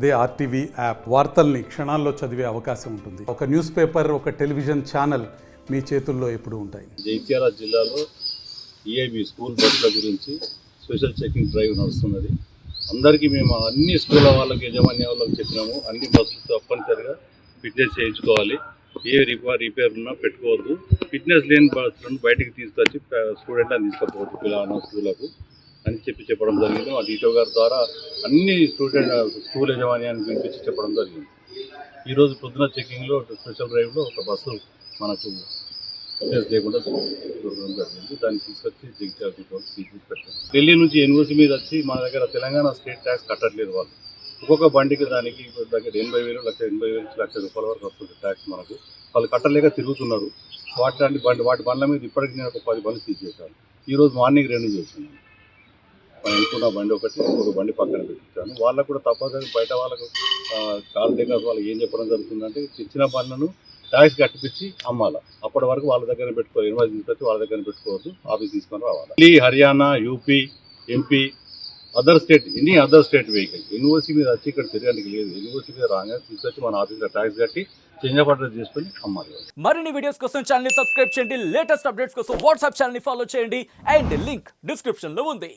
అదే RTV app వార్తల్ని క్షణాల్లో చదివే అవకాశం ఉంటుంది. ఒక న్యూస్ పేపర్, ఒక టెలివిజన్ ఛానల్ మీ చేతుల్లో ఎప్పుడూ ఉంటాయి. జైత్యాల జిల్లాలో ఈఐబి స్కూల్ బస్సుల గురించి స్పెషల్ చెకింగ్ డ్రైవ్ నడుస్తున్నది. అందరికీ మేము అన్ని స్కూళ్ళ వాళ్ళకి యజమాన్య వాళ్ళకి చెప్పినాము, అన్ని బస్సులు తప్పనిసరిగా ఫిట్నెస్ చేయించుకోవాలి. ఏ రిపేర్ ఉన్నా పెట్టుకోవద్దు. ఫిట్నెస్ లేని బస్సులను బయటికి తీసుకొచ్చి స్టూడెంట్లను తీసుకుపోవద్దు పిల్లల స్కూళ్ళకు అని చెప్పడం జరిగింది. మా డీటో గారి ద్వారా అన్ని స్కూల్ యజమాన్యాన్ని పిలిపించి చెప్పడం జరిగింది. ఈరోజు పొద్దున చెకింగ్లో స్పెషల్ డ్రైవ్లో ఒక బస్సు మనకు ఫిట్నెస్ లేకుండా దొరకడం జరిగింది. దాన్ని తీసుకొచ్చి జగిత్యాల డిపోలో సీజ్ పెట్టాం. ఢిల్లీ నుంచి ఎన్ఓసి మీద వచ్చి మా దగ్గర తెలంగాణ స్టేట్ ట్యాక్స్ కట్టట్లేదు వాళ్ళు. ఒక్కొక్క బండికి దానికి దగ్గర 80,000, 1,80,000 నుంచి ₹1,00,000 వరకు వస్తుంది ట్యాక్స్ మనకు. వాళ్ళు కట్టలేక తిరుగుతున్నారు. వాటి బండ్ల మీద ఇప్పటికీ నేను ఒక 10 బండ్లు సీజ్ చేశాను. ఈరోజు మార్నింగ్ 2 చేస్తున్నాను. అనుకున్న బండి ఒక బండి పక్కన పెట్టించాను. వాళ్ళకు కూడా తప్పనిసరి బయట వాళ్ళకు కార్ దగ్గర వాళ్ళకి ఏం చెప్పడం జరుగుతుందంటే ఇచ్చిన బండ్లను ట్యాక్స్ కట్టిపించి అమ్మాలి. అప్పటి వరకు వాళ్ళ దగ్గర పెట్టుకోవాలి. ఇన్వాయిస్ తీసుకొచ్చి వాళ్ళ దగ్గర పెట్టుకోవద్దు, ఆఫీస్ తీసుకొని రావాలి. Delhi, Haryana, UP, MP, other state vehicle NOC మీద వచ్చి ఇక్కడ తిరగడానికి లేదు. ఎన్ఓసి మీద రాగానే తీసుకొచ్చి మన ఆఫీస్లో ట్యాక్స్ కట్టి చేంజ్ అడ్రస్ చేసుకొని అమ్మాలి. మరిన్ని వీడియోస్ కోసం ఛానల్ ని సబ్స్క్రైబ్ చేయండి. లేటెస్ట్ అప్డేట్స్ కోసం వాట్సాప్ ఛానల్ ని ఫాలో చేయండి. అండ్ లింక్ డిస్క్రిప్షన్ లో ఉంది.